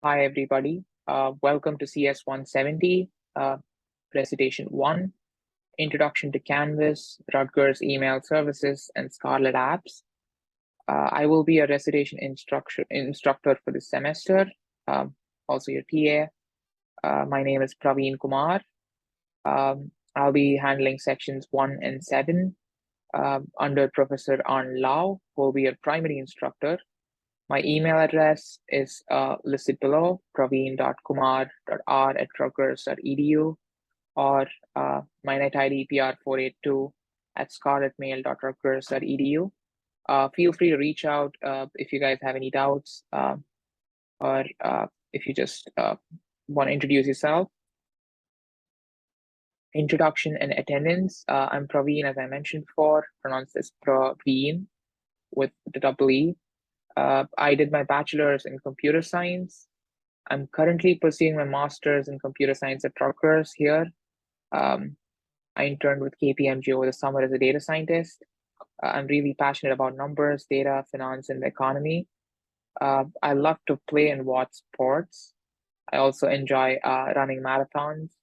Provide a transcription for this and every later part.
Hi, everybody. Welcome to CS170, Recitation 1, Introduction to Canvas, Rutgers Email Services, and Scarlet Apps. I will be a recitation instructor for this semester, also your TA. My name is Praveen Kumar. I'll be handling sections 1 and 7 under Professor An Lau, who will be your primary instructor. My email address is listed below, praveen.kumar.r@rutgers.edu, or my net ID pr482@scarletmail.rutgers.edu. Feel free to reach out if you guys have any doubts, or if you just want to introduce yourself. Introduction and attendance. I'm Praveen, as I mentioned before, pronounced as Praveen with the double E. I did my bachelor's in computer science. I'm currently pursuing my master's in computer science at Rutgers here. I interned with KPMG over the summer as a data scientist. I'm really passionate about numbers, data, finance, and the economy. I love to play and watch sports. I also enjoy running marathons.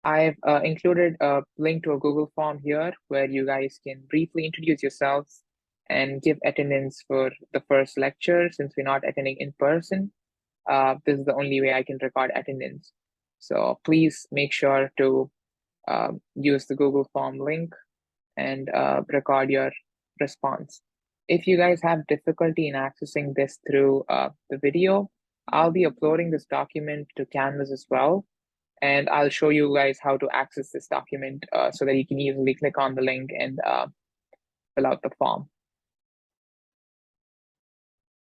I've included a link to a Google form here where you guys can briefly introduce yourselves and give attendance for the first lecture since we're not attending in person. This is the only way I can record attendance. So please make sure to use the Google form link and record your response. If you guys have difficulty in accessing this through the video, I'll be uploading this document to Canvas as well. And I'll show you guys how to access this document so that you can easily click on the link and fill out the form.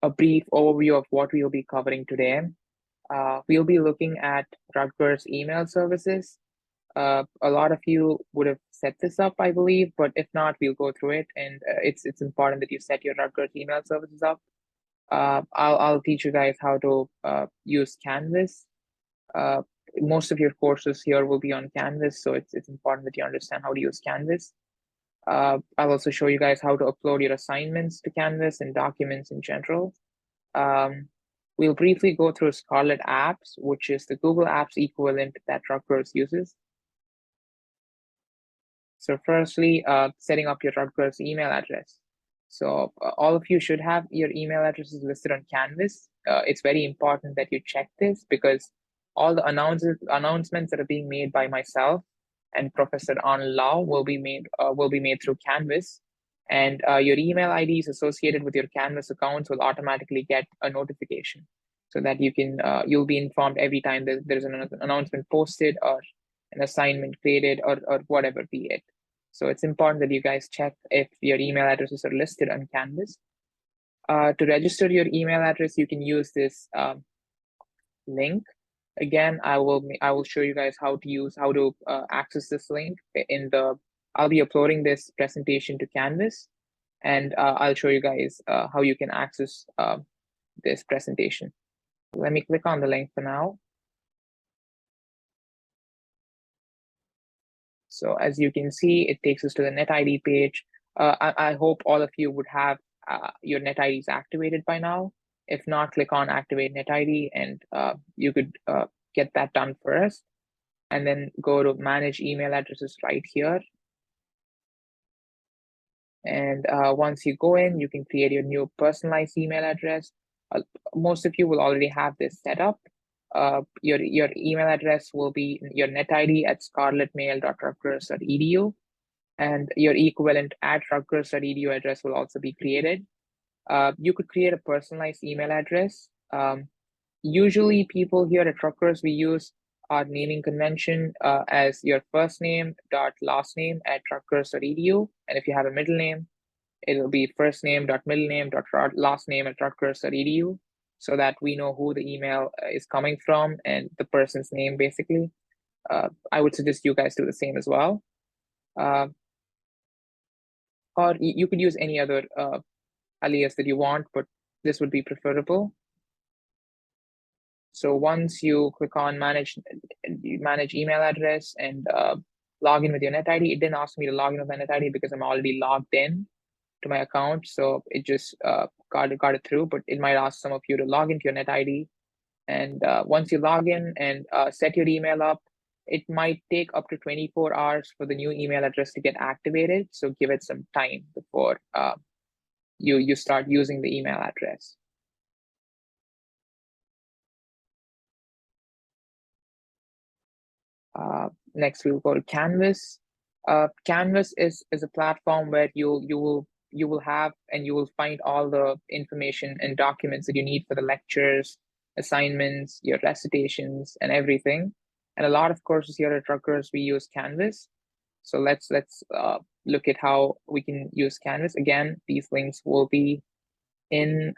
A brief overview of what we'll be covering today. We'll be looking at Rutgers email services. A lot of you would have set this up, I believe, but if not, we'll go through it. And it's important that you set your Rutgers email services up. I'll teach you guys how to use Canvas. Most of your courses here will be on Canvas, so it's important that you understand how to use Canvas. I'll also show you guys how to upload your assignments to Canvas and documents in general. We'll briefly go through Scarlet Apps, which is the Google Apps equivalent that Rutgers uses. So firstly, setting up your Rutgers email address. So all of you should have your email addresses listed on Canvas. It's very important that you check this because all the announcements that are being made by myself and Professor An Lau will be made through Canvas, and your email IDs associated with your Canvas accounts will automatically get a notification, so that you'll be informed every time there's an announcement posted or an assignment created or whatever be it. So it's important that you guys check if your email addresses are listed on Canvas. To register your email address, you can use this link. Again, I will show you guys how to access this link I'll be uploading this presentation to Canvas, and I'll show you guys how you can access this presentation. Let me click on the link for now. So as you can see, it takes us to the net ID page. I hope all of you would have your net IDs activated by now. If not, click on activate net ID and you could get that done first. And then go to manage email addresses right here. And once you go in, you can create your new personalized email address. Most of you will already have this set up. Your email address will be your net ID at scarletmail.rutgers.edu, and your equivalent at rutgers.edu address will also be created. You could create a personalized email address. Usually people here at Rutgers, we use our naming convention as your first name dot last name at rutgers.edu, and if you have a middle name, it'll be first name dot middle name dot last name at rutgers.edu, so that we know who the email is coming from and the person's name, basically. I would suggest you guys do the same as well. Or you could use any other alias that you want, but this would be preferable. So once you click on manage email address and log in with your net ID, it didn't ask me to log in with my net ID because I'm already logged in to my account. So it just got it through, but it might ask some of you to log into your net ID. And once you log in and set your email up, it might take up to 24 hours for the new email address to get activated. So give it some time before you start using the email address. Next, we'll go to Canvas. Canvas is a platform where you will have and you will find all the information and documents that you need for the lectures, assignments, your recitations, and everything. And a lot of courses here at Rutgers, we use Canvas. So let's look at how we can use Canvas. Again, these links will be in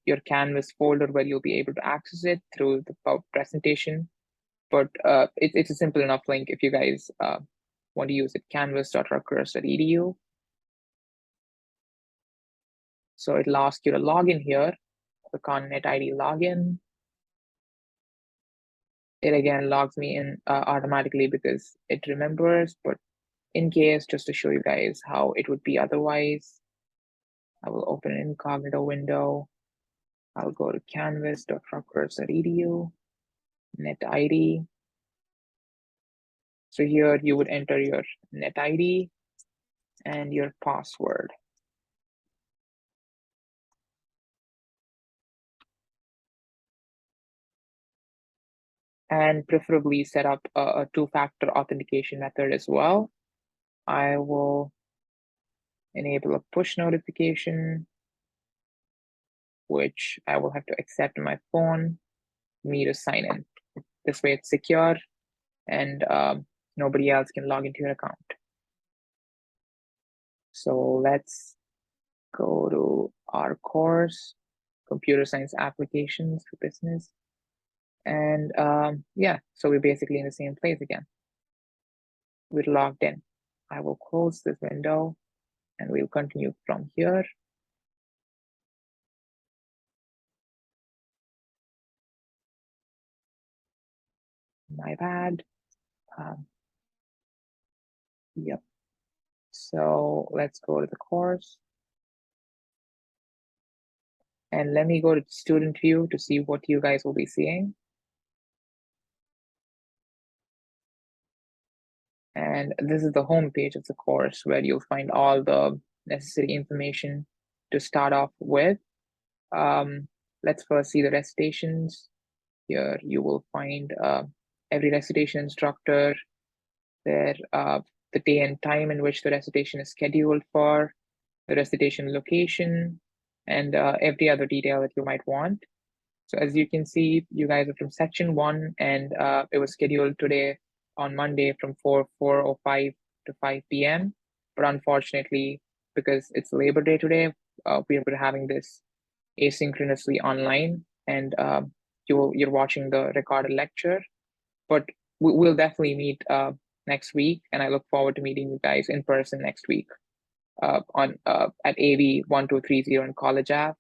your Canvas folder where you'll be able to access it through the presentation. But it's a simple enough link if you guys want to use it, canvas.rutgers.edu. So it'll ask you to log in here, the ConNet ID login. It again logs me in automatically because it remembers, but in case, just to show you guys how it would be otherwise, I will open an incognito window. I'll go to canvas.rutgers.edu, net ID. So here you would enter your net ID and your password. And preferably set up a two-factor authentication method as well. I will enable a push notification, which I will have to accept on my phone, me to sign in. This way it's secure and nobody else can log into your account. So let's go to our course, Computer Science Applications for Business. And yeah, so we're basically in the same place again. We're logged in. I will close this window and we'll continue from here. My bad. Yep. So let's go to the course. And let me go to student view to see what you guys will be seeing. And this is the home page of the course where you'll find all the necessary information to start off with. Let's first see the recitations. Here you will find every recitation instructor, the day and time in which the recitation is scheduled for, the recitation location, and every other detail that you might want. So as you can see, you guys are from section 1, and it was scheduled today on Monday from 4:05 to 5 p.m. But unfortunately, because it's Labor Day today, we're having this asynchronously online, and you're watching the recorded lecture. But we'll definitely meet next week, and I look forward to meeting you guys in person next week on at AV 1230 in College Ave.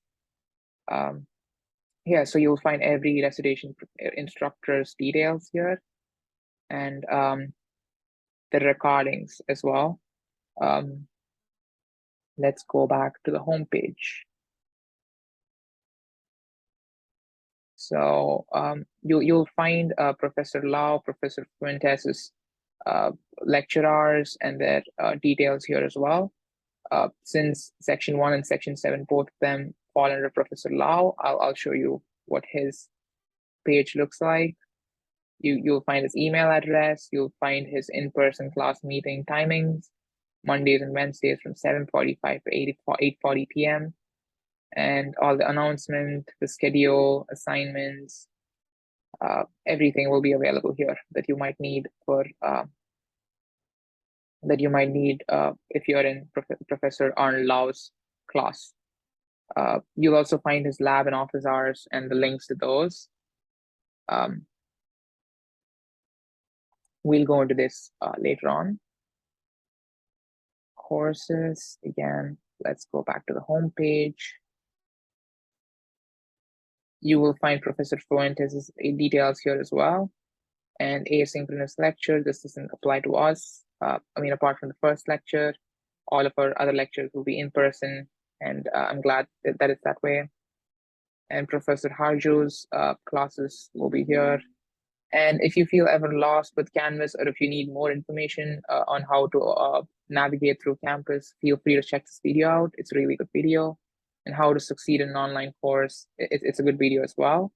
Yeah, so you'll find every recitation instructor's details here, and the recordings as well. Let's go back to the home page. So you'll find Professor Lau, Professor Fuentes's lecture hours and their details here as well. Since section 1 and section 7, both of them fall under Professor Lau, I'll show you what his page looks like. You'll find his email address, you'll find his in-person class meeting timings, Mondays and Wednesdays from 7:45 to 8:40 p.m. And all the announcement, the schedule, assignments, everything will be available here that you might need for if you're in Professor Arnold Lau's class. You'll also find his lab and office hours and the links to those. We'll go into this later on. Courses, again, let's go back to the home page. You will find Professor Fuentes' details here as well. And asynchronous lecture, this doesn't apply to us. Apart from the first lecture, all of our other lectures will be in person, and I'm glad that it's that way. and Professor Harjo's classes will be here. And if you feel ever lost with Canvas, or if you need more information on how to navigate through campus, feel free to check this video out. It's a really good video. And how to succeed in an online course, it's a good video as well.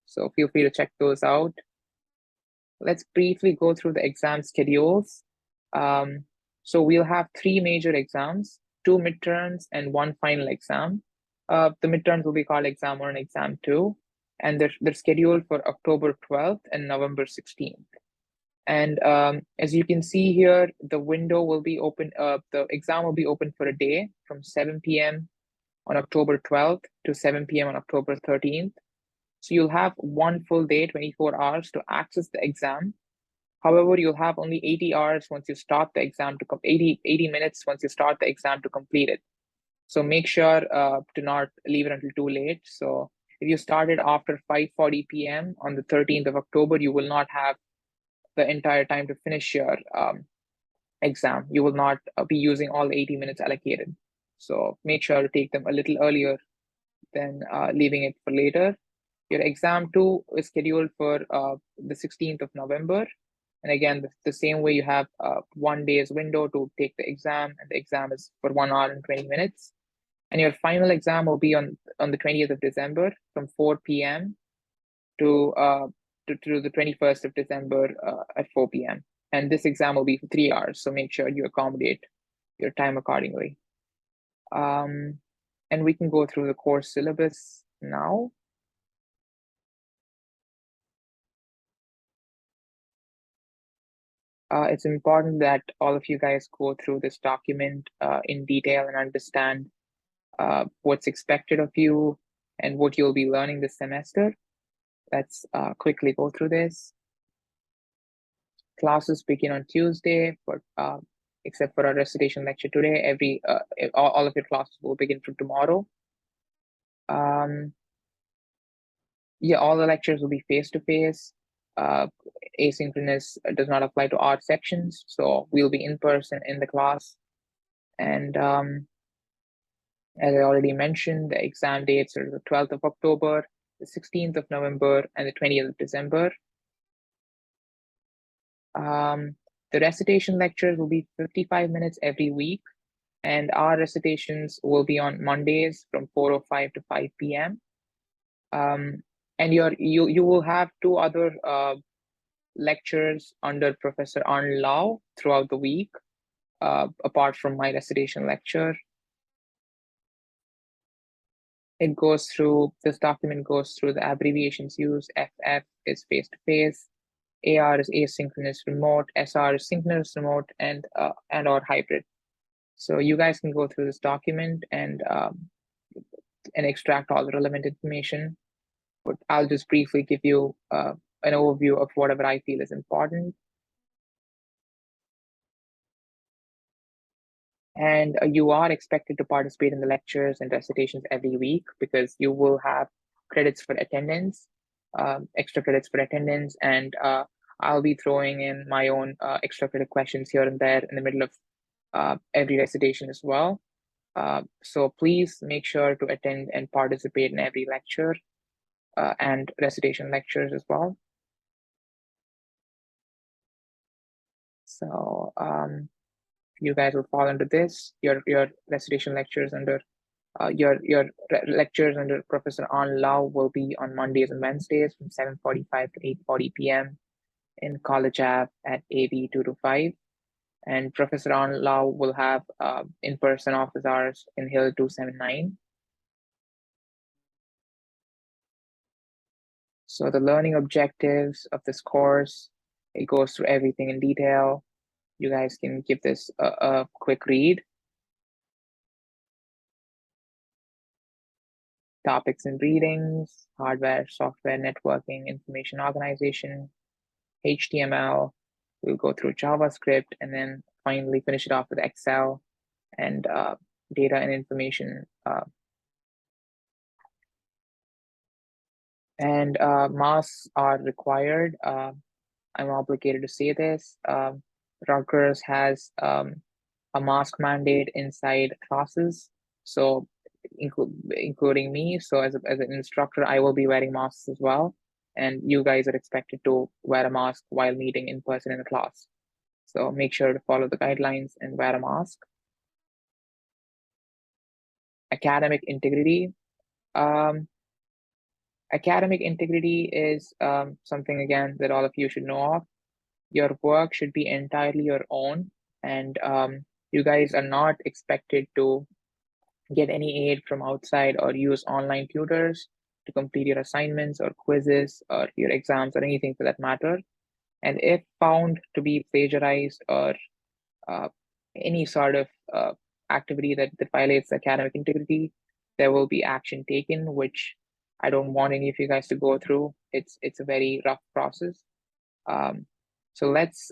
So feel free to check those out. Let's briefly go through the exam schedules. So we'll have 3 major exams, 2 midterms, and 1 final exam. The midterms will be called exam 1 and exam 2, and they're scheduled for October 12th and November 16th. And as you can see here, the window will be open, the exam will be open for a day from 7 p.m. on October 12th to 7 p.m. on October 13th. So you'll have 1 full day, 24 hours to access the exam. However, you'll have only 80 hours once you start the exam to 80 minutes once you start the exam to complete it. So make sure to not leave it until too late. So if you started after 5:40 p.m. on the 13th of October, you will not have the entire time to finish your exam. You will not be using all the 80 minutes allocated. So make sure to take them a little earlier than leaving it for later. Your exam 2 is scheduled for the 16th of November. And again, the same way, you have 1 day's window to take the exam, and the exam is for 1 hour and 20 minutes. And your final exam will be on the 20th of December from 4 p.m. to the 21st of December at 4 p.m. And this exam will be for 3 hours, so make sure you accommodate your time accordingly. And we can go through the course syllabus now. It's important that all of you guys go through this document in detail and understand what's expected of you and what you'll be learning this semester. Let's quickly go through this. Classes begin on Tuesday, but except for our recitation lecture today, all of your classes will begin from tomorrow. Yeah, all the lectures will be face-to-face. Asynchronous does not apply to art sections, so we'll be in person in the class. And as I already mentioned, the exam dates are the 12th of October, the 16th of November, and the 20th of December. The recitation lectures will be 55 minutes every week, and our recitations will be on Mondays from 4:05 to 5 p.m. And you will have 2 other lectures under Professor Arnold Lau throughout the week, apart from my recitation lecture. This document goes through the abbreviations used. FF is face-to-face, AR is asynchronous remote, SR is synchronous remote, and or hybrid. So you guys can go through this document and extract all the relevant information. But I'll just briefly give you an overview of whatever I feel is important. And you are expected to participate in the lectures and recitations every week, because you will have credits for attendance, extra credits for attendance, and I'll be throwing in my own extra credit questions here and there in the middle of every recitation as well. So please make sure to attend and participate in every lecture and recitation lectures as well. So you guys will fall under this. Your recitation lectures under your lectures under Professor An Lau will be on Mondays and Wednesdays from 7:45 to 8:40 p.m. in College Ave at AB 225. And Professor An Lau will have in-person office hours in Hill 279. So the learning objectives of this course, it goes through everything in detail. You guys can give this a quick read. Topics and readings, hardware, software, networking, information organization, HTML. We'll go through JavaScript, and then finally finish it off with Excel and data and information. And masks are required. I'm obligated to say this. Rutgers has a mask mandate inside classes. So including me. So as an instructor, I will be wearing masks as well. And you guys are expected to wear a mask while meeting in person in the class. So make sure to follow the guidelines and wear a mask. Academic integrity. Um, Academic integrity is something, again, that all of you should know of. Your work should be entirely your own, and you guys are not expected to get any aid from outside or use online tutors to complete your assignments or quizzes or your exams or anything for that matter. And if found to be plagiarized or uh, any sort of activity that violates academic integrity, there will be action taken, which I don't want any of you guys to go through. It's a very rough process. Um, so let's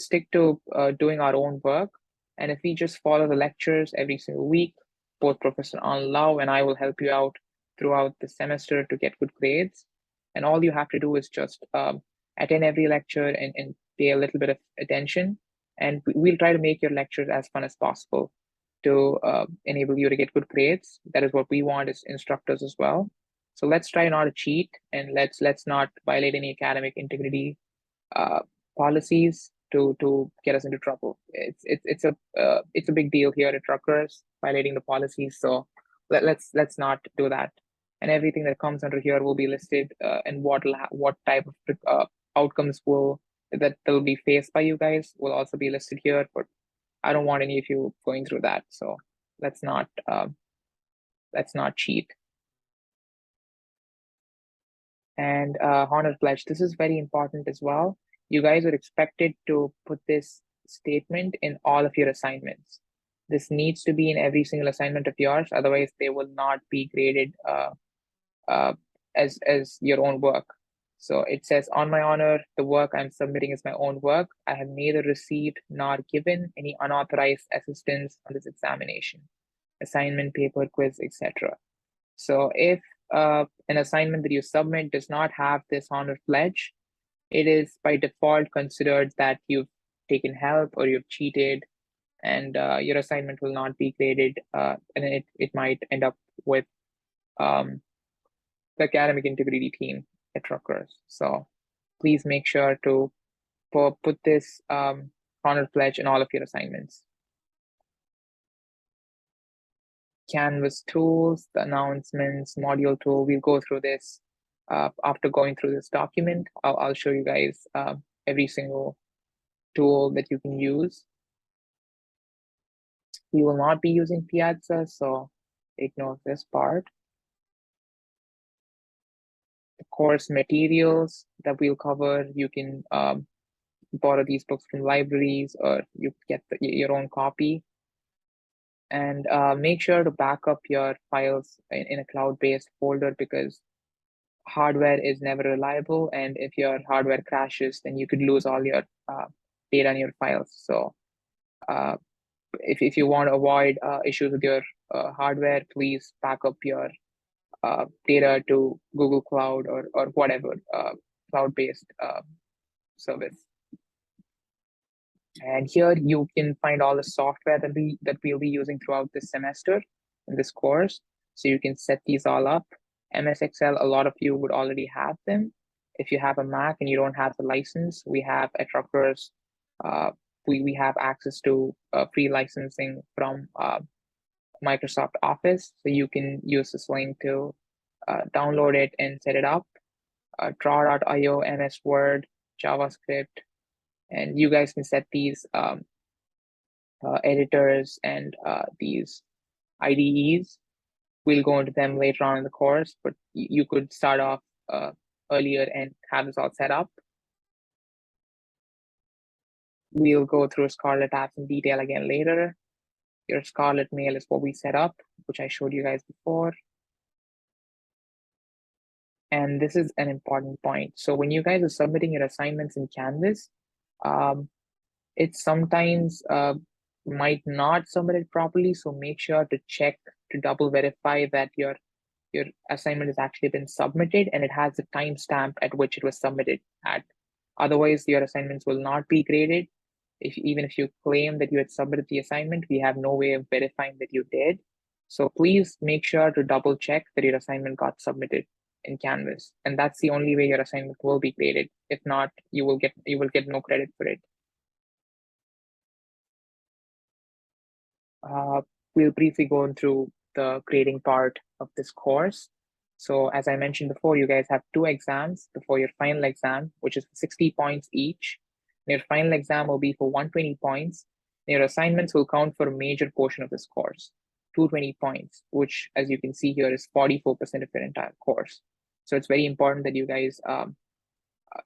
stick to doing our own work, and if we just follow the lectures every single week, both Professor Anlau and I will help you out throughout the semester to get good grades. And all you have to do is just attend every lecture and pay a little bit of attention, and we'll try to make your lectures as fun as possible to enable you to get good grades. That is what we want as instructors as well. So let's try not to cheat, and let's not violate any academic integrity uh, policies to get us into trouble. It's a big deal here at Rutgers violating the policies. So let's not do that. And everything that comes under here will be listed, and what type of outcomes will be faced by you guys will also be listed here. But I don't want any of you going through that. So let's not cheat. And honor pledge. This is very important as well. You guys are expected to put this statement in all of your assignments. This needs to be in every single assignment of yours, otherwise they will not be graded uh, as your own work. So it says, on my honor, the work I'm submitting is my own work. I have neither received nor given any unauthorized assistance on this examination, assignment, paper, quiz, etc. So if an assignment that you submit does not have this honor pledge, it is by default considered that you've taken help or you've cheated, and your assignment will not be graded, and it might end up with the academic integrity team at Rutgers. So please make sure to put this honor pledge in all of your assignments. Canvas tools, the announcements, module tool. We'll go through this after going through this document. I'll show you guys every single tool that you can use. We will not be using Piazza, so ignore this part. The course materials that we'll cover, you can borrow these books from libraries, or you get your own copy. And make sure to back up your files in a cloud-based folder, because hardware is never reliable, and if your hardware crashes, then you could lose all your data in your files. So if you want to avoid issues with your hardware, please back up your data to Google Cloud or whatever cloud-based service. And here you can find all the software that we'll be using throughout this semester in this course. So you can set these all up. MS Excel, a lot of you would already have them. If you have a Mac and you don't have the license, we have at Rutgers, we have access to free licensing from Microsoft Office. So you can use this link to download it and set it up. Draw.io, MS Word, JavaScript, and you guys can set these editors and these IDEs. We'll go into them later on in the course, but you could start off earlier and have this all set up. We'll go through Scarlet apps in detail again later. Your Scarlet mail is what we set up, which I showed you guys before. And this is an important point. So when you guys are submitting your assignments in Canvas, it sometimes might not submit it properly. So make sure to check to double verify that your assignment has actually been submitted and it has a timestamp at which it was submitted at. Otherwise, your assignments will not be graded. Even if you claim that you had submitted the assignment, we have no way of verifying that you did. So please make sure to double check that your assignment got submitted in Canvas, and that's the only way your assignment will be graded. If not, you will get no credit for it. Uh, we'll briefly go through the grading part of this course. So as I mentioned before, you guys have 2 exams before your final exam, which is 60 points each. Your final exam will be for 120 points. Your assignments will count for a major portion of this course, 220 points, which, as you can see here, is 44% of your entire course. So it's very important that you guys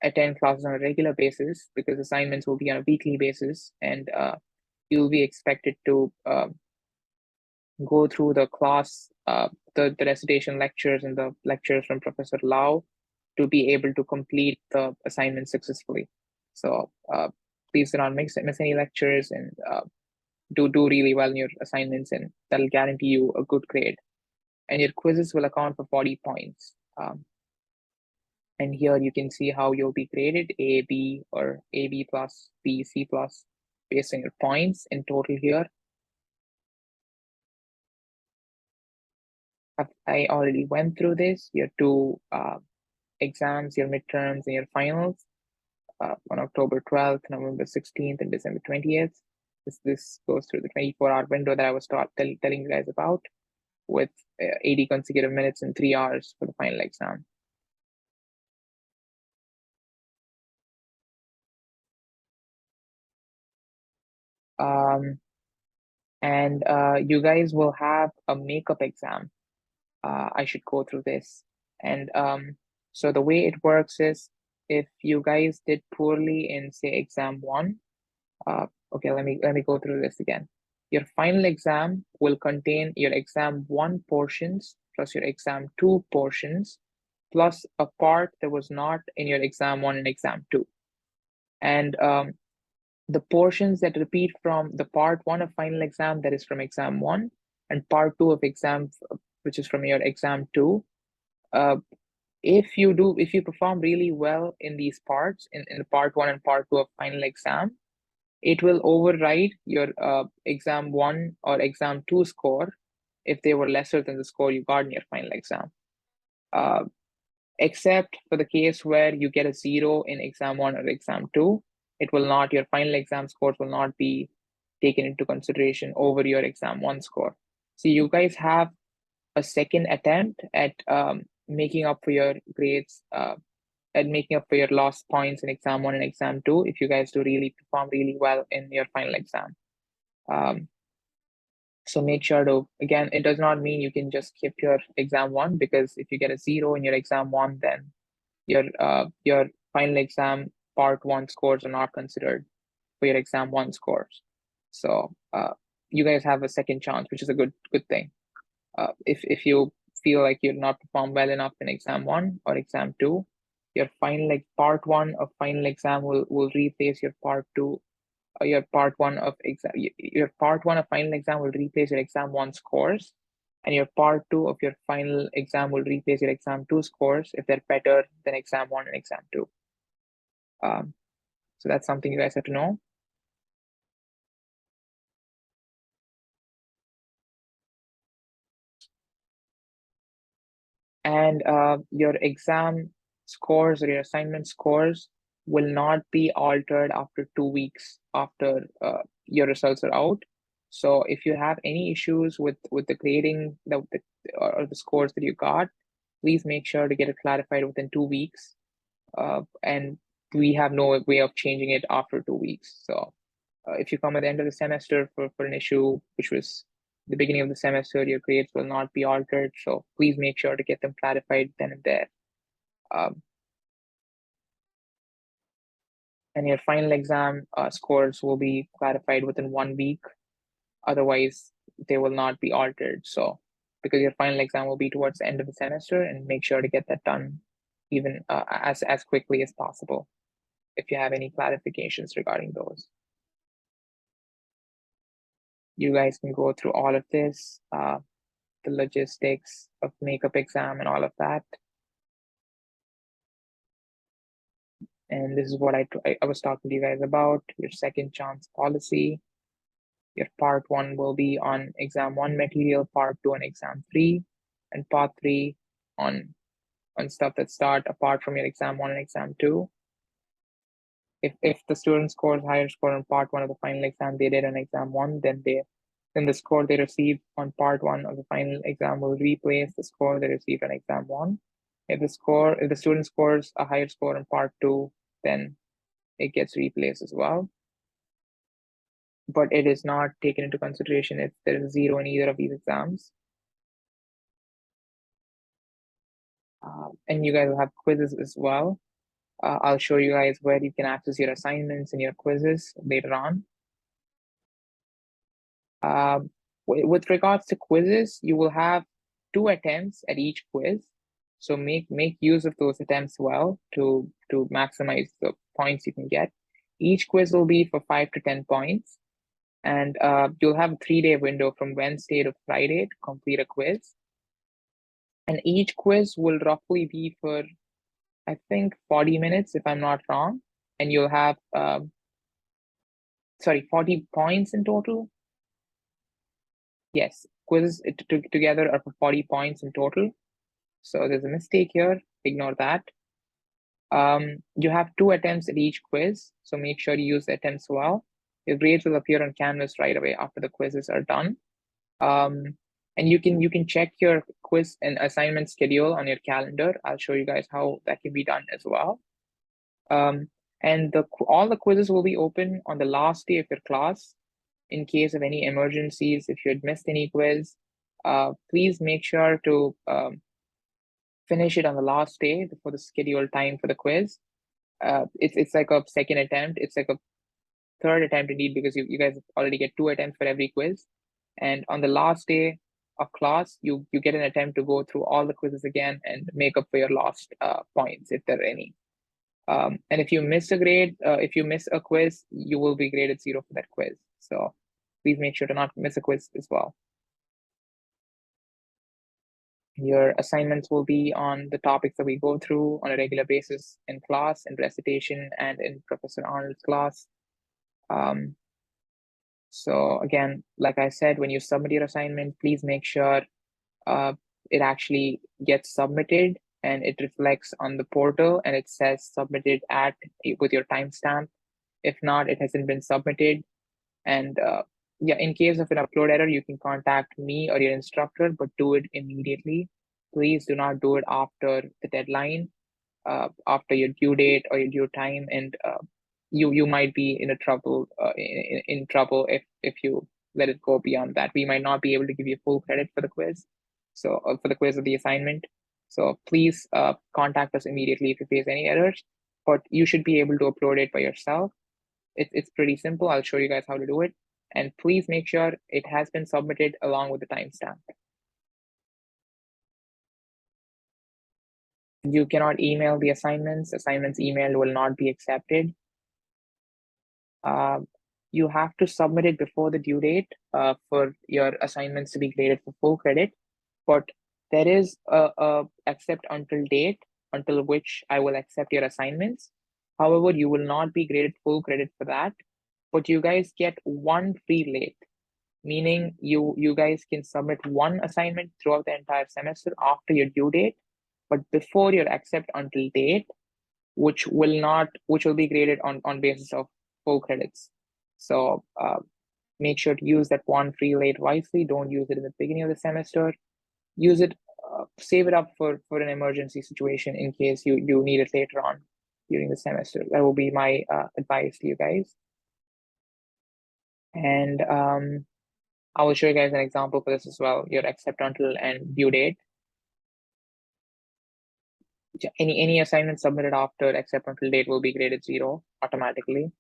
attend classes on a regular basis, because assignments will be on a weekly basis, and you'll be expected to go through the class, the recitation lectures and the lectures from Professor Lau to be able to complete the assignment successfully. So please do not miss any lectures, and do really well in your assignments, and that'll guarantee you a good grade. And your quizzes will account for 40 points. And here you can see how you'll be graded: A, B, or A, B plus, B, C plus, based on your points in total here. I already went through this, your 2 exams, your midterms, and your finals on October 12th, November 16th, and December 20th. This goes through the 24-hour window that I was telling you guys about, with 80 consecutive minutes and 3 hours for the final exam. And you guys will have a makeup exam. I should go through this. And so the way it works is, if you guys did poorly in, say, exam 1, okay, let me go through this again. Your final exam will contain your exam 1 portions plus your exam 2 portions, plus a part that was not in your exam 1 and exam 2. And the portions that repeat from the part 1 of final exam, that is from exam 1, and part 2 of exam, which is from your exam 2, if you perform really well in these parts, in the part 1 and part 2 of final exam, it will override your exam 1 or exam 2 score if they were lesser than the score you got in your final exam. Except for the case where you get a 0 in exam 1 or exam 2, it will not, your final exam scores will not be taken into consideration over your exam 1 score. So you guys have a second attempt at making up for your grades, at making up for your lost points in exam 1 and exam 2, if you guys do perform really well in your final exam. So make sure to, again, it does not mean you can just skip your exam 1, because if you get a 0 in your exam 1, then your final exam part 1 scores are not considered for your exam 1 scores. So you guys have a second chance, which is a good thing. If you feel like you're not performed well enough in exam 1 or exam 2, your final part 1 of final exam will replace your part 2, your part 1 of exam, your part 1 of final exam will replace your exam 1 scores, and your part 2 of your final exam will replace your exam 2 scores if they're better than exam 1 and exam 2. So that's something you guys have to know. And your exam scores or your assignment scores will not be altered after 2 weeks after your results are out. So if you have any issues with the grading or the scores that you got, please make sure to get it clarified within 2 weeks. And we have no way of changing it after 2 weeks. So if you come at the end of the semester for an issue which was the beginning of the semester, your grades will not be altered. So please make sure to get them clarified then and there. And your final exam scores will be clarified within 1 week. Otherwise, they will not be altered. So because your final exam will be towards the end of the semester, and make sure to get that done even as quickly as possible if you have any clarifications regarding those. You guys can go through all of this, the logistics of makeup exam and all of that. And this is what I was talking to you guys about, your second chance policy. Your part 1 will be on exam 1 material, part 2 on exam 3, and part 3 on stuff that start apart from your exam 1 and exam 2. If the student scores higher score on part 1 of the final exam they did on exam 1, then the score they received on part 1 of the final exam will replace the score they received on exam 1. If the student scores a higher score on part 2, then it gets replaced as well. But it is not taken into consideration if there is 0 in either of these exams. And you guys will have quizzes as well. I'll show you guys where you can access your assignments and your quizzes later on. With regards to quizzes, you will have 2 attempts at each quiz. So make use of those attempts well to maximize the points you can get. Each quiz will be for 5 to 10 points. And you'll have a 3-day window from Wednesday to Friday to complete a quiz. And each quiz will roughly be for, I think, 40 minutes, if I'm not wrong. And you'll have, 40 points in total. Yes, quizzes together are for 40 points in total. So there's a mistake here, ignore that. You have 2 attempts at each quiz, so make sure you use the attempts well. Your grades will appear on Canvas right away after the quizzes are done. And you can check your quiz and assignment schedule on your calendar. I'll show you guys how that can be done as well. And all the quizzes will be open on the last day of your class. In case of any emergencies, if you had missed any quiz, please make sure to finish it on the last day before the scheduled time for the quiz. It's like a second attempt. It's like a third attempt indeed, because you guys already get 2 attempts for every quiz. And on the last day of class, you get an attempt to go through all the quizzes again and make up for your lost points, if there are any. And if you miss a quiz, you will be graded 0 for that quiz. So please make sure to not miss a quiz as well. Your assignments will be on the topics that we go through on a regular basis in class, in recitation, and in Professor Arnold's class. So again, like I said, when you submit your assignment, please make sure it actually gets submitted and it reflects on the portal and it says submitted with your timestamp. If not, it hasn't been submitted. And yeah, in case of an upload error, you can contact me or your instructor, but do it immediately. Please do not do it after the deadline, after your due date or your due time, and you might be in trouble if you let it go beyond that. We might not be able to give you full credit for the quiz, so for the quiz or the assignment. So please contact us immediately if you face any errors, but you should be able to upload it by yourself. It's pretty simple. I'll show you guys how to do it. And please make sure it has been submitted along with the timestamp. You cannot email the assignments. Assignments emailed will not be accepted. You have to submit it before the due date for your assignments to be graded for full credit. But there is a accept until date until which I will accept your assignments. However, you will not be graded full credit for that, but you guys get 1 free late, meaning you guys can submit 1 assignment throughout the entire semester after your due date, but before your accept until date, which will be graded on basis of full credits. So make sure to use that 1 free late wisely. Don't use it in the beginning of the semester. Use it, save it up for an emergency situation in case you need it later on during the semester. That will be my advice to you guys. And I will show you guys an example for this as well. Your accept until and due date. Any assignment submitted after accept until date will be graded 0 automatically.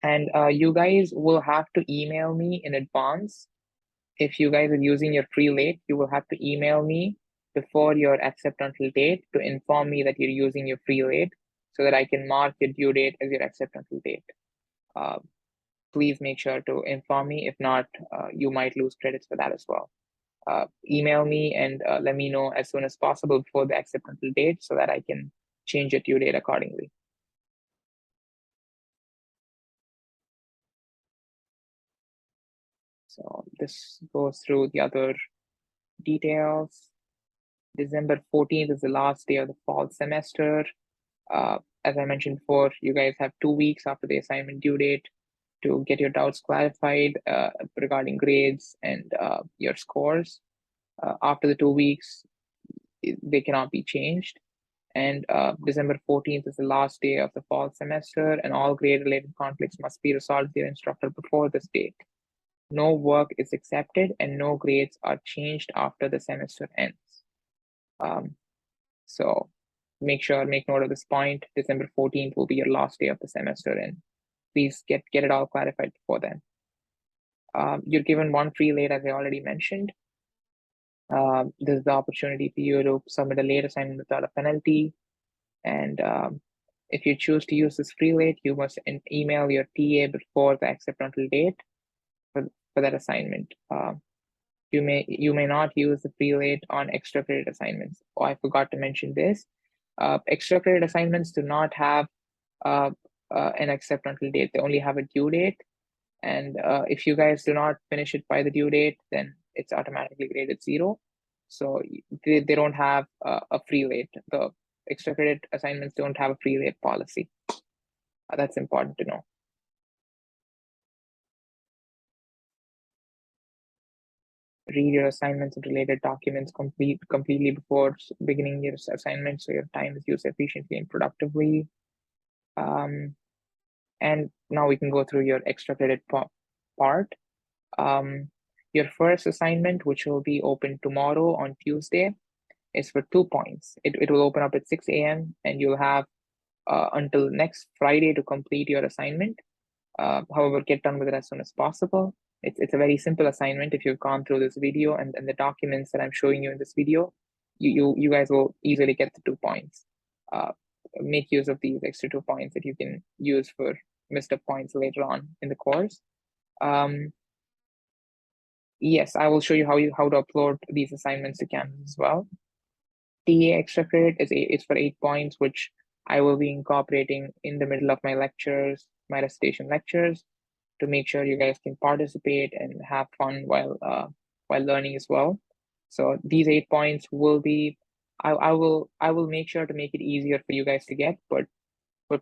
And you guys will have to email me in advance. If you guys are using your free late, you will have to email me before your accept until date to inform me that you're using your free late so that I can mark your due date as your accept until date. Please make sure to inform me. If not, you might lose credits for that as well. Email me and let me know as soon as possible before the accept until date so that I can change your due date accordingly. So this goes through the other details. December 14th is the last day of the fall semester. As I mentioned before, you guys have 2 weeks after the assignment due date to get your doubts clarified regarding grades and your scores. After the 2 weeks, they cannot be changed. And December 14th is the last day of the fall semester, and all grade-related conflicts must be resolved with your instructor before this date. No work is accepted, and no grades are changed after the semester ends. So make note of this point. December 14th will be your last day of the semester, and please get it all clarified before then. You're given one free late, as I already mentioned. This is the opportunity for you to submit a late assignment without a penalty. And if you choose to use this free late, you must email your TA before the accept until date for that assignment. You may not use the free late on extra credit assignments. Oh, I forgot to mention this. Extra credit assignments do not have an accept until date. They only have a due date. And if you guys do not finish it by the due date, then it's automatically graded 0. So they don't have a free late. The extra credit assignments don't have a free late policy. That's important to know. Read your assignments and related documents completely before beginning your assignment, so your time is used efficiently and productively. And now we can go through your extra credit part. Your first assignment, which will be open tomorrow on Tuesday, is for 2 points. It will open up at 6 a.m. and you'll have until next Friday to complete your assignment. However, get done with it as soon as possible. It's a very simple assignment. If you've gone through this video and the documents that I'm showing you in this video, you guys will easily get the 2 points. Make use of these extra 2 points that you can use for missed up points later on in the course. Yes, I will show you how to upload these assignments to Canvas as well. TA extra credit is for 8 points, which I will be incorporating in the middle of my lectures, my recitation lectures, to make sure you guys can participate and have fun while learning as well. So these 8 points will be, I will make sure to make it easier for you guys to get, but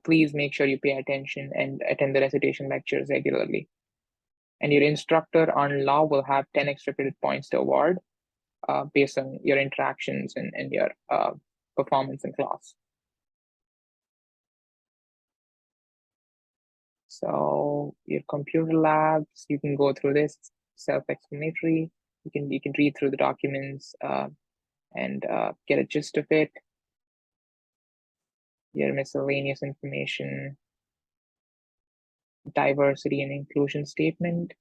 please make sure you pay attention and attend the recitation lectures regularly. And your instructor on law will have 10 extra credit points to award based on your interactions and your performance in class. So your computer labs, you can go through this, self-explanatory. You can read through the documents and get a gist of it. Your miscellaneous information, diversity and inclusion statement.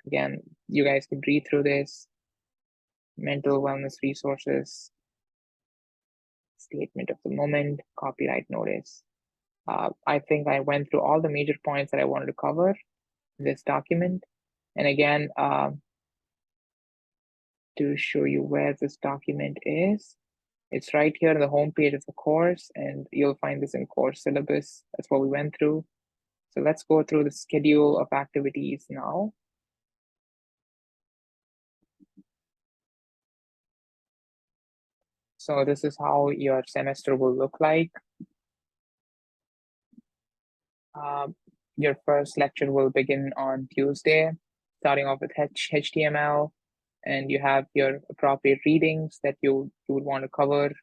Again, you guys can read through this. Mental wellness resources, statement of the moment, copyright notice. I think I went through all the major points that I wanted to cover in this document. And again, to show you where this document is, it's right here on the home page of the course, and you'll find this in course syllabus. That's what we went through. So let's go through the schedule of activities now. So this is how your semester will look like. Your first lecture will begin on Tuesday, starting off with HTML, and you have your appropriate readings that you would want to cover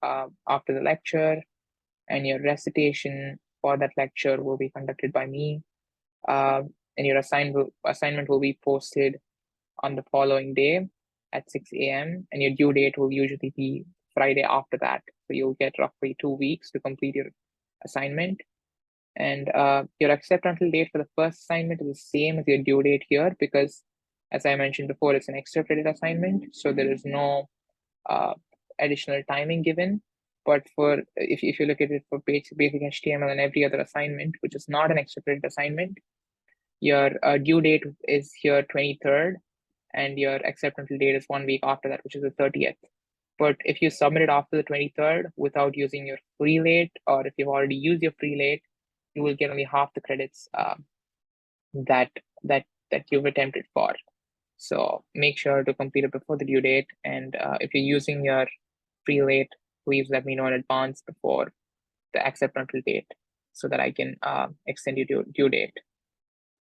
after the lecture, and your recitation for that lecture will be conducted by me, and your assignment will be posted on the following day at 6 a.m. and your due date will usually be Friday after that. So you'll get roughly 2 weeks to complete your assignment. And your accept until date for the first assignment is the same as your due date here, because as I mentioned before, it's an extra credit assignment. So there is no additional timing given. But for if you look at it for basic HTML and every other assignment, which is not an extra credit assignment, your due date is here 23rd, and your accept until date is 1 week after that, which is the 30th. But if you submit it after the 23rd without using your free late, or if you've already used your free late, you will get only half the credits that that you've attempted for. So make sure to complete it before the due date. And if you're using your pre-late, please let me know in advance before the accept until date so that I can extend your due date.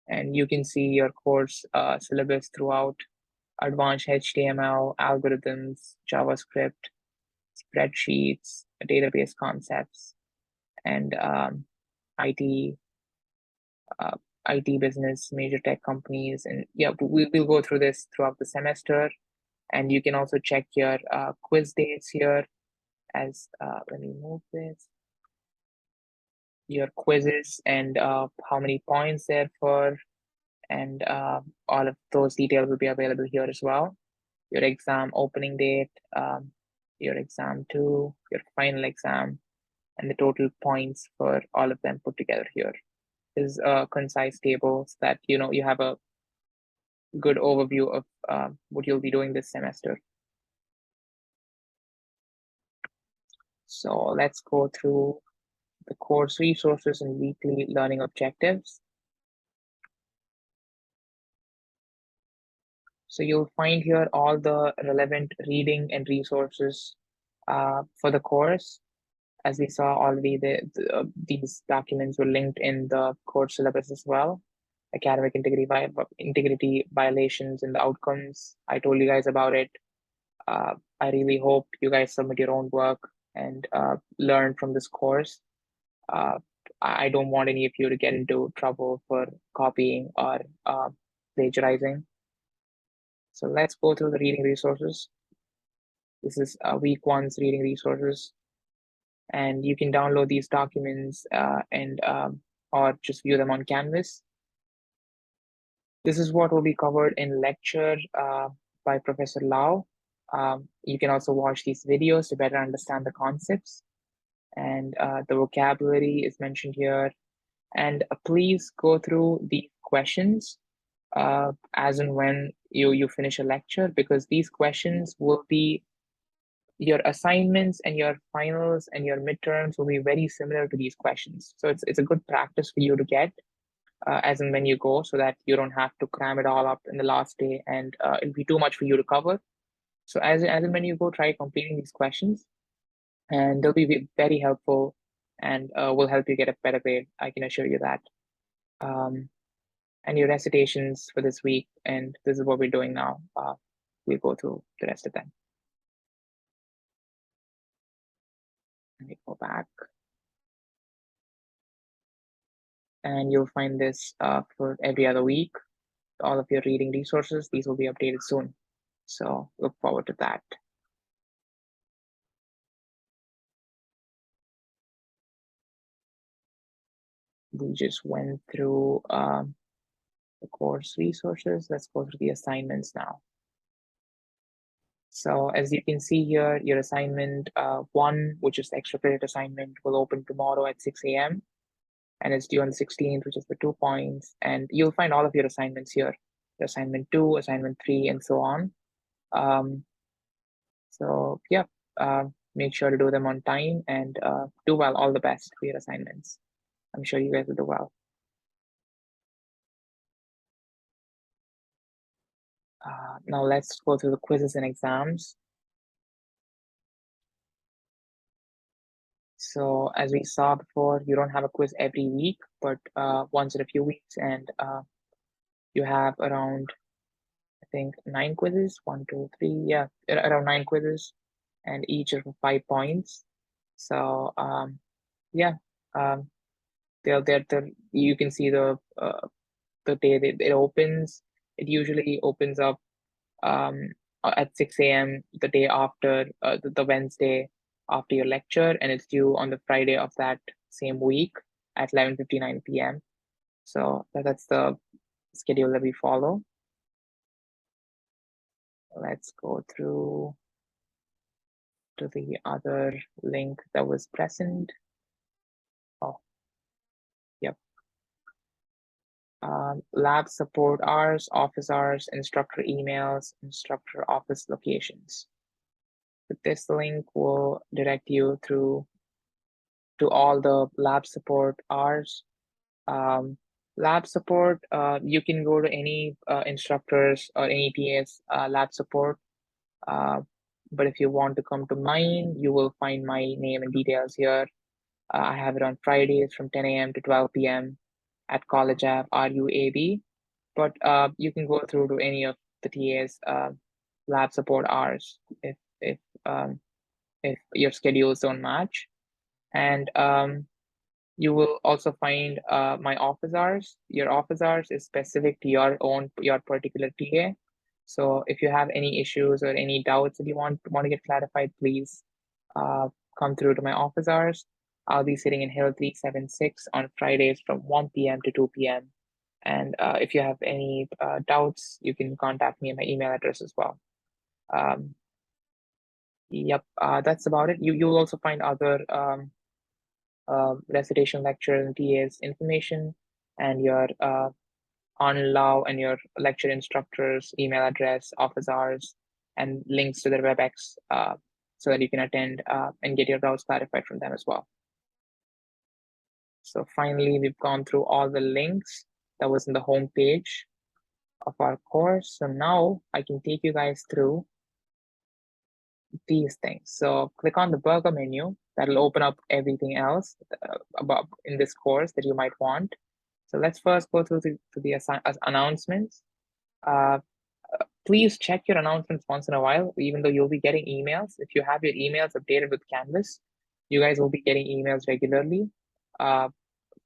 And you can see your course syllabus throughout: advanced HTML, algorithms, JavaScript, spreadsheets, database concepts, and IT, uh, IT business, major tech companies. And yeah, we'll go through this throughout the semester. And you can also check your quiz dates here as, let me move this, your quizzes and how many points they're for, and all of those details will be available here as well. Your exam opening date, your exam 2, your final exam, and the total points for all of them put together here. This is a concise table so that you have a good overview of what you'll be doing this semester. So let's go through the course resources and weekly learning objectives. So you'll find here all the relevant reading and resources for the course. As we saw already, these documents were linked in the course syllabus as well. Academic integrity violations and the outcomes. I told you guys about it. I really hope you guys submit your own work and learn from this course. I don't want any of you to get into trouble for copying or plagiarizing. So let's go through the reading resources. This is week one's reading resources. And you can download these documents and or just view them on Canvas. This is what will be covered in lecture by Professor Lau. You can also watch these videos to better understand the concepts. And the vocabulary is mentioned here. And please go through the questions as and when you finish a lecture, because these questions will be your assignments, and your finals and your midterms will be very similar to these questions. So it's a good practice for you to get as and when you go, so that you don't have to cram it all up in the last day and it'll be too much for you to cover. So as and when you go, try completing these questions, and they'll be very helpful and will help you get a better grade. I can assure you that. And your recitations for this week, and this is what we're doing now. We'll go through the rest of them. Let me go back. And you'll find this for every other week. All of your reading resources, these will be updated soon. So look forward to that. We just went through the course resources. Let's go through the assignments now. So as you can see here, your assignment 1, which is the extra credit assignment, will open tomorrow at 6 a.m. and it's due on the 16th, which is for 2 points. And you'll find all of your assignments here: assignment 2, assignment 3, and so on. So yeah, make sure to do them on time and do well. All the best for your assignments. I'm sure you guys will do well. Now let's go through the quizzes and exams. So as we saw before, you don't have a quiz every week, but once in a few weeks, and you have around, I think, 9 quizzes. 1, 2, 3, yeah, around 9 quizzes, and each are for 5 points. So yeah, they're you can see the day it opens. It usually opens up at 6 a.m. the day after the Wednesday after your lecture, and it's due on the Friday of that same week at 11:59 p.m. So that's the schedule that we follow. Let's go through to the other link that was present. Oh, yep. Lab support hours, office hours, instructor emails, instructor office locations. But this link will direct you through to all the lab support hours. Lab support, you can go to any instructors or any TA's lab support. But if you want to come to mine, you will find my name and details here. I have it on Fridays from 10 a.m. to 12 p.m. at College Ave, RUAB. But you can go through to any of the TA's lab support hours if your schedules don't match. And you will also find my office hours. Your office hours is specific to your particular TA. So if you have any issues or any doubts that you want to get clarified, please come through to my office hours. I'll be sitting in Hill 376 on Fridays from 1 p.m. to 2 p.m. And if you have any doubts, you can contact me at my email address as well. Yep, that's about it. You'll also find other recitation lecture and TA's information and your on law and your lecture instructors, email address, office hours, and links to their WebEx so that you can attend and get your doubts clarified from them as well. So finally, we've gone through all the links that was in the home page of our course. So now I can take you guys through these things. So click on the burger menu. That'll open up everything else about in this course that you might want. So let's first go through the announcements. Please check your announcements once in a while, even though you'll be getting emails. If you have your emails updated with Canvas, you guys will be getting emails regularly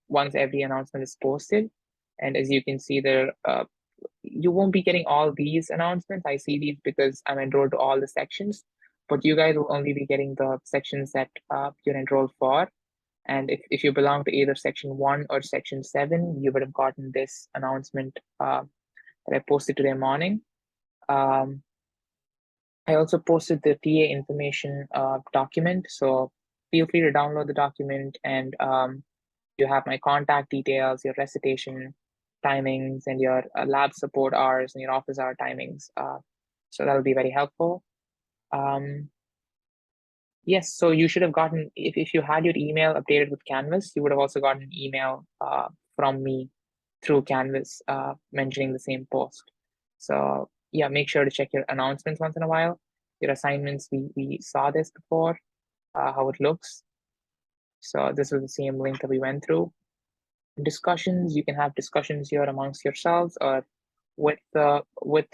once every announcement is posted. And as you can see there, you won't be getting all these announcements. I see these because I'm enrolled to all the sections, but you guys will only be getting the sections that you're enrolled for. And if you belong to either section 1 or section 7, you would have gotten this announcement that I posted today morning. I also posted the TA information document, so feel free to download the document and you have my contact details, your recitation timings, and your lab support hours and your office hour timings. So that'll be very helpful. Yes, so you should have gotten, if you had your email updated with Canvas, you would have also gotten an email from me through Canvas mentioning the same post. So yeah, make sure to check your announcements once in a while. Your assignments, we saw this before, how it looks. So this is the same link that we went through. Discussions, you can have discussions here amongst yourselves or with the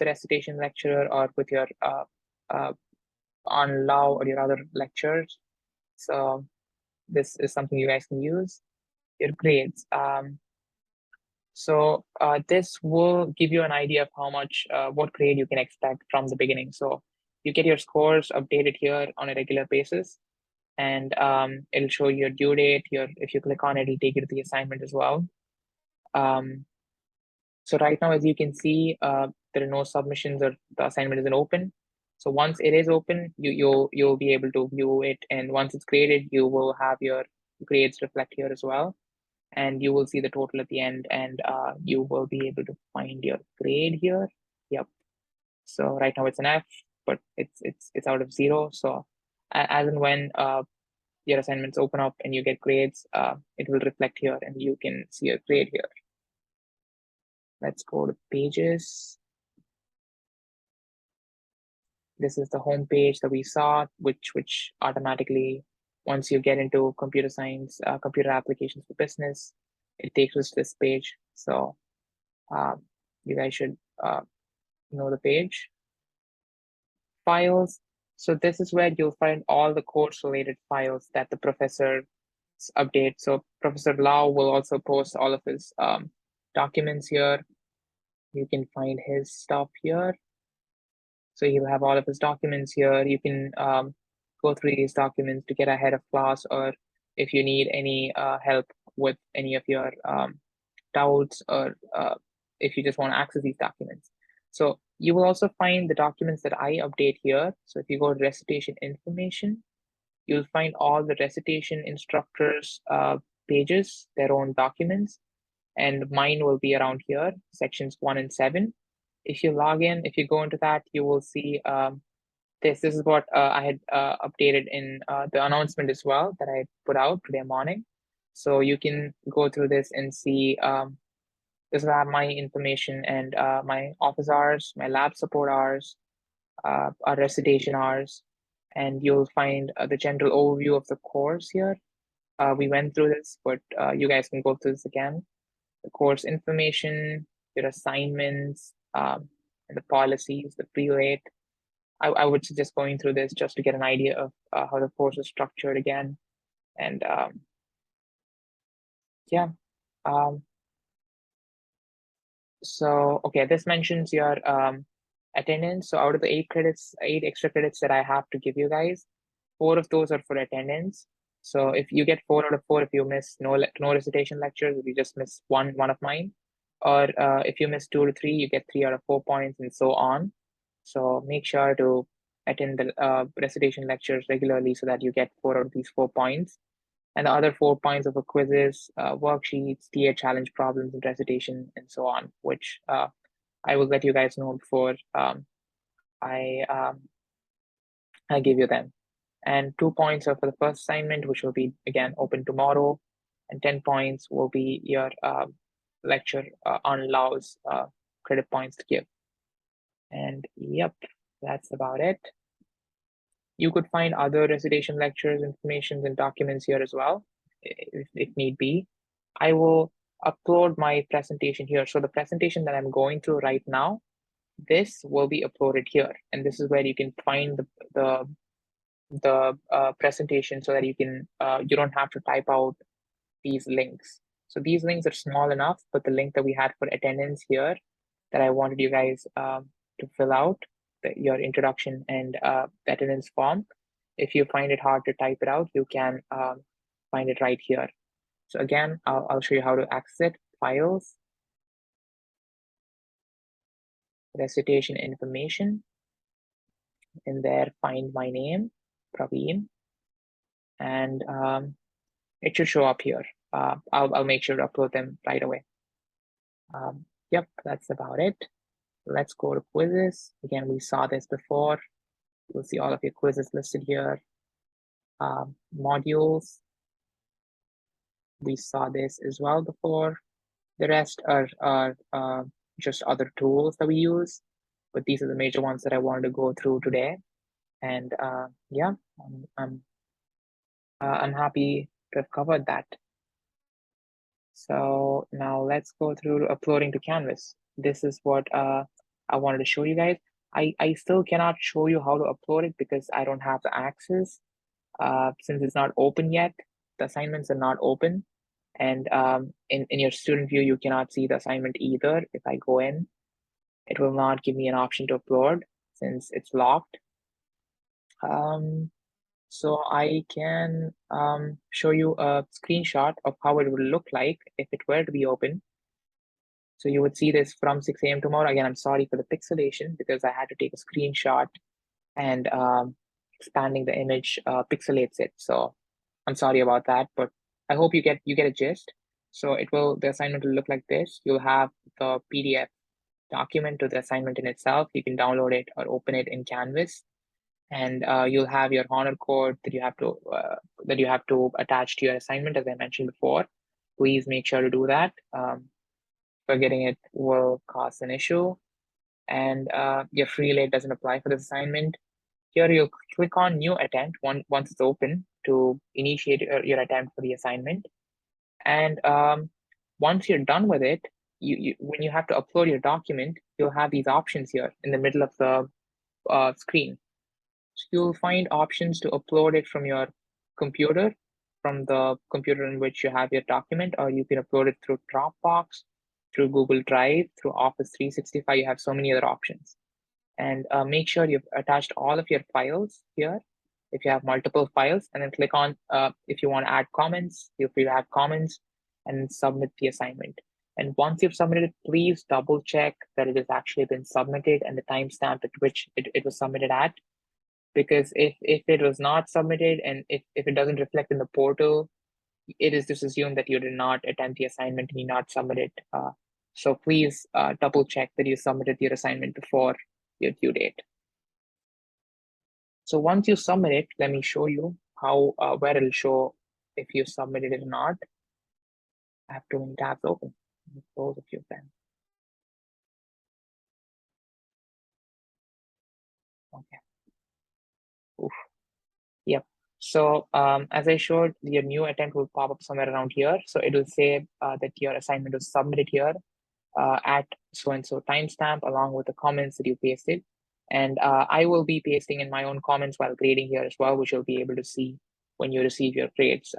recitation lecturer or with your on law or your other lectures. So this is something you guys can use. Your grades. So this will give you an idea of how much, what grade you can expect from the beginning. So you get your scores updated here on a regular basis, and it'll show your due date. If you click on it, it'll take you to the assignment as well. So right now, as you can see, there are no submissions or the assignment isn't open. So once it is open, you'll be able to view it, and once it's graded, you will have your grades reflect here as well, and you will see the total at the end, and you will be able to find your grade here. Yep. So right now it's an F, but it's out of 0. So as and when your assignments open up and you get grades, it will reflect here, and you can see your grade here. Let's go to pages. This is the home page that we saw, which automatically, once you get into computer science, computer applications for business, it takes us to this page. So you guys should know the page. Files. So this is where you'll find all the course related files that the professor update. So Professor Lau will also post all of his documents here. You can find his stuff here. So he'll have all of his documents here. You can go through these documents to get ahead of class, or if you need any help with any of your doubts, or if you just want to access these documents. So you will also find the documents that I update here. So if you go to recitation information, you'll find all the recitation instructors pages, their own documents, and mine will be around here, sections 1 and 7. If you log in, if you go into that, you will see this. This is what I had updated in the announcement as well that I put out today morning. So you can go through this and see this will have my information and my office hours, my lab support hours, our recitation hours, and you'll find the general overview of the course here. We went through this, but you guys can go through this again. The course information, your assignments, and the policies, the pre-rate. I would suggest going through this just to get an idea of how the course is structured again. And yeah. So, okay, this mentions your attendance. So out of the 8 credits, 8 extra credits that I have to give you guys, 4 of those are for attendance. So if you get 4 out of 4, if you miss no recitation lectures, if you just miss one of mine, or if you miss 2 to 3, you get 3 out of 4 points, and so on. So make sure to attend the recitation lectures regularly so that you get 4 out of these 4 points. And the other 4 points of the quizzes, worksheets, TA challenge problems, and recitation, and so on, which I will let you guys know before I give you them. And 2 points are for the first assignment, which will be again open tomorrow, and 10 points will be your lecture on Laos credit points to give. And yep, that's about it. You could find other recitation lectures, information, and documents here as well, if need be. I will upload my presentation here. So the presentation that I'm going through right now, this will be uploaded here, and this is where you can find the presentation so that you don't have to type out these links. So these links are small enough, but the link that we had for attendance here that I wanted you guys to fill out your introduction and the attendance form. If you find it hard to type it out, you can find it right here. So again, I'll show you how to access it. Files, recitation information. In there, find my name, Praveen, and it should show up here. I'll make sure to upload them right away. Yep, that's about it. Let's go to quizzes. Again, we saw this before. You'll see all of your quizzes listed here. Modules, we saw this as well before. The rest are just other tools that we use, but these are the major ones that I wanted to go through today. And yeah, I'm happy to have covered that. So now let's go through uploading to Canvas. This is what I wanted to show you guys. I still cannot show you how to upload it because I don't have the access. Since it's not open yet, the assignments are not open. And in your student view, you cannot see the assignment either. If I go in, it will not give me an option to upload since it's locked. So I can show you a screenshot of how it would look like if it were to be open. So you would see this from 6 a.m. tomorrow. Again, I'm sorry for the pixelation because I had to take a screenshot and expanding the image pixelates it. So I'm sorry about that, but I hope you get a gist. So the assignment will look like this. You'll have the PDF document to the assignment in itself. You can download it or open it in Canvas, and you'll have your honor code that you have to attach to your assignment, as I mentioned before. Please make sure to do that. Forgetting it will cause an issue, and your free rate doesn't apply for this assignment. Here you'll click on new attempt once it's open to initiate your attempt for the assignment. And once you're done with it, when you have to upload your document, you'll have these options here in the middle of the screen. So you'll find options to upload it from your computer, from the computer in which you have your document, or you can upload it through Dropbox, through Google Drive, through Office 365. You have so many other options. And make sure you've attached all of your files here if you have multiple files, and then click on if you want to add comments, feel free to add comments and submit the assignment. And once you've submitted it, please double check that it has actually been submitted and the timestamp at which it was submitted at. Because if it was not submitted and if it doesn't reflect in the portal, it is just assumed that you did not attempt the assignment and you not submit it. So please double check that you submitted your assignment before your due date. So once you submit it, let me show you how where it'll show if you submitted it or not. I have too many tabs open. Let me close a few of them. Okay. Oof. Yep. So as I showed, your new attempt will pop up somewhere around here. So it will say that your assignment was submitted here at so and so timestamp along with the comments that you pasted. And I will be pasting in my own comments while grading here as well, which you'll be able to see when you receive your grades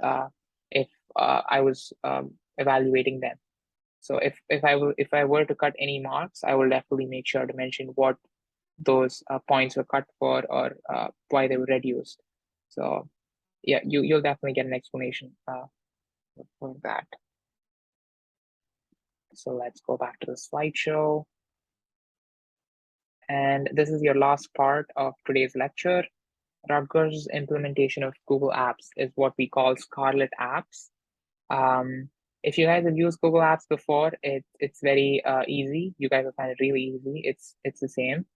if I was evaluating them. So if I were to cut any marks, I will definitely make sure to mention what those points were cut for or why they were reduced. So yeah, you'll definitely get an explanation for that. So let's go back to the slideshow. And this is your last part of today's lecture. Rutgers' implementation of Google Apps is what we call Scarlet Apps. If you guys have used Google Apps before, it's very easy. You guys will find it really easy. It's the same.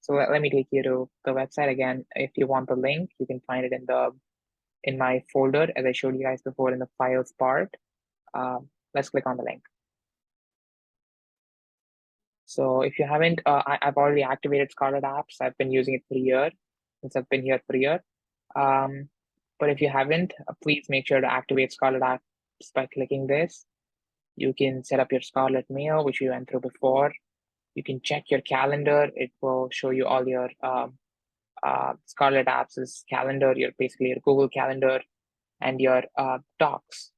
So let me take you to the website again. If you want the link, you can find it in my folder, as I showed you guys before in the files part. Let's click on the link. So if you haven't, I've already activated Scarlet Apps. I've been using it for a year, since I've been here for a year. But if you haven't, please make sure to activate Scarlet Apps by clicking this. You can set up your Scarlet Mail, which we went through before. You can check your calendar. It will show you all your Scarlet Apps' calendar, basically your Google Calendar, and your Docs,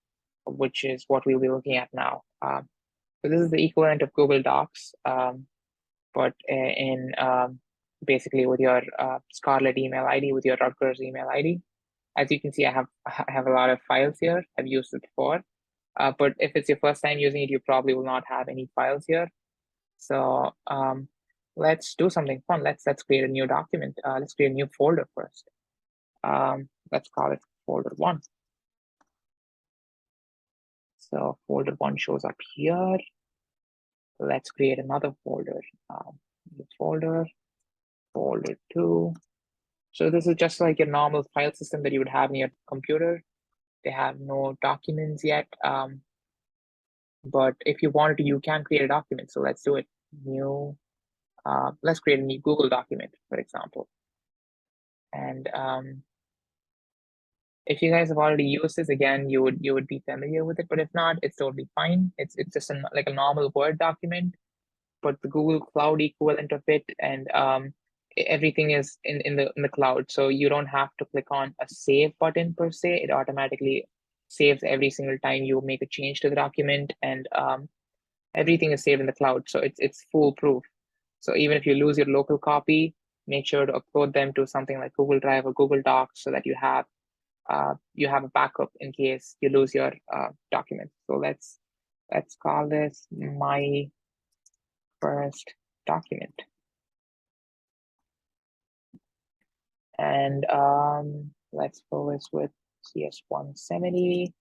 which is what we'll be looking at now. So this is the equivalent of Google Docs, but in basically with your Scarlet email ID, with your Rutgers email ID. As you can see, I have a lot of files here. I've used it before, but if it's your first time using it, you probably will not have any files here. So let's do something fun. Let's create a new document. Let's create a new folder first. Let's call it folder 1. So folder 1 shows up here. Let's create another folder. Folder 2. So this is just like your normal file system that you would have in your computer. They have no documents yet. But if you wanted to, you can create a document. So let's do it. New. Let's create a new Google document, for example. And if you guys have already used this, again, you would be familiar with it. But if not, it's totally fine. It's just like a normal Word document, but the Google Cloud equivalent of it, and everything is in the cloud. So you don't have to click on a save button per se. It automatically saves every single time you make a change to the document, and everything is saved in the cloud. So it's foolproof. So even if you lose your local copy, make sure to upload them to something like Google Drive or Google Docs so that you have a backup in case you lose your document. So let's call this my first document. And let's go with CS170.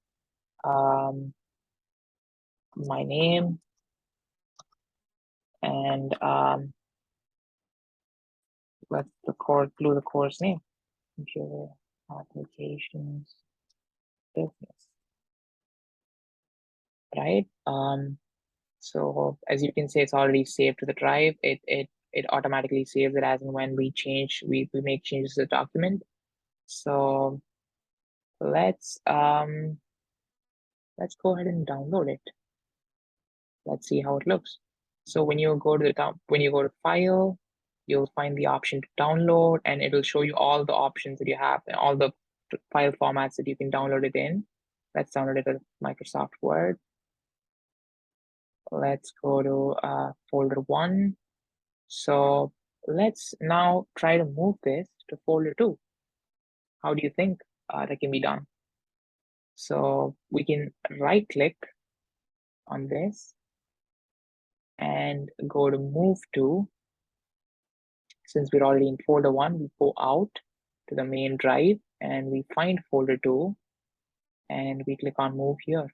My name, and let's glue the course name. Computer applications business. Right? So as you can see, it's already saved to the drive. It automatically saves it as and when we make changes to the document. So let's go ahead and download it. Let's see how it looks. So when you go to file, you'll find the option to download, and it'll show you all the options that you have and all the file formats that you can download it in. Let's download it as Microsoft Word. Let's go to folder 1. So let's now try to move this to folder 2. How do you think that can be done? So we can right click on this and go to move to. Since we're already in folder 1, we go out to the main drive and we find folder 2 and we click on move here.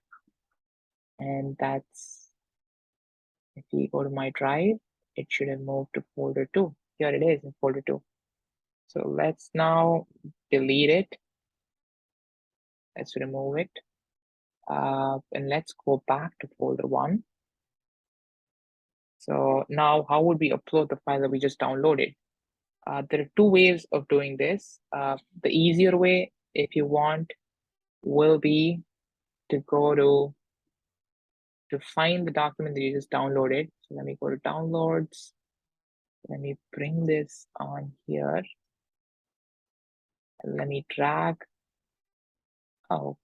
And that's, if we go to my drive, it should have moved to folder 2. Here it is in folder 2. So let's now delete it. Let's remove it. And let's go back to folder 1. So now how would we upload the file that we just downloaded? There are two ways of doing this. The easier way, if you want, will be to go to find the document that you just downloaded. So let me go to downloads. Let me bring this on here. Let me drag. Oh,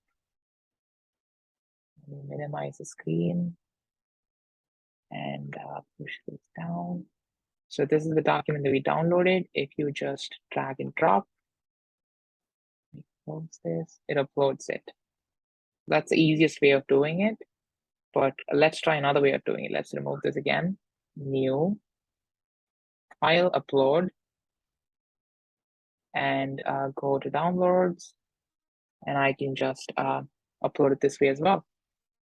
let me minimize the screen and push this down. So this is the document that we downloaded. If you just drag and drop, close this, it uploads it. That's the easiest way of doing it. But let's try another way of doing it. Let's remove this again. New, file upload, and go to downloads. And I can just upload it this way as well.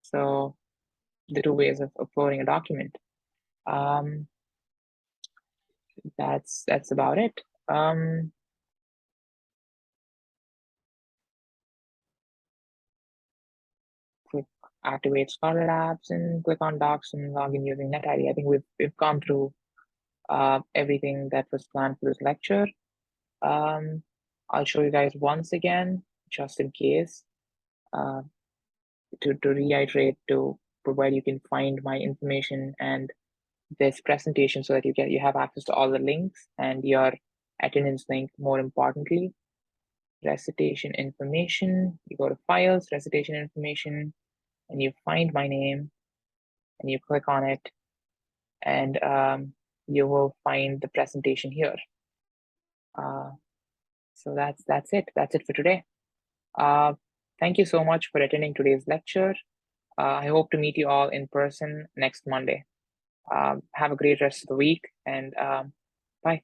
So the two ways of uploading a document. That's about it. Click activate Scarlet apps and click on docs and log in using NetID. I think we've gone through everything that was planned for this lecture. I'll show you guys once again, just in case, to reiterate to where you can find my information and this presentation so that you have access to all the links and your attendance link. More importantly, recitation information, you go to files, recitation information, and you find my name and you click on it, and you will find the presentation here. So that's it. That's it for today. Thank you so much for attending today's lecture. I hope to meet you all in person next Monday. Have a great rest of the week, and bye.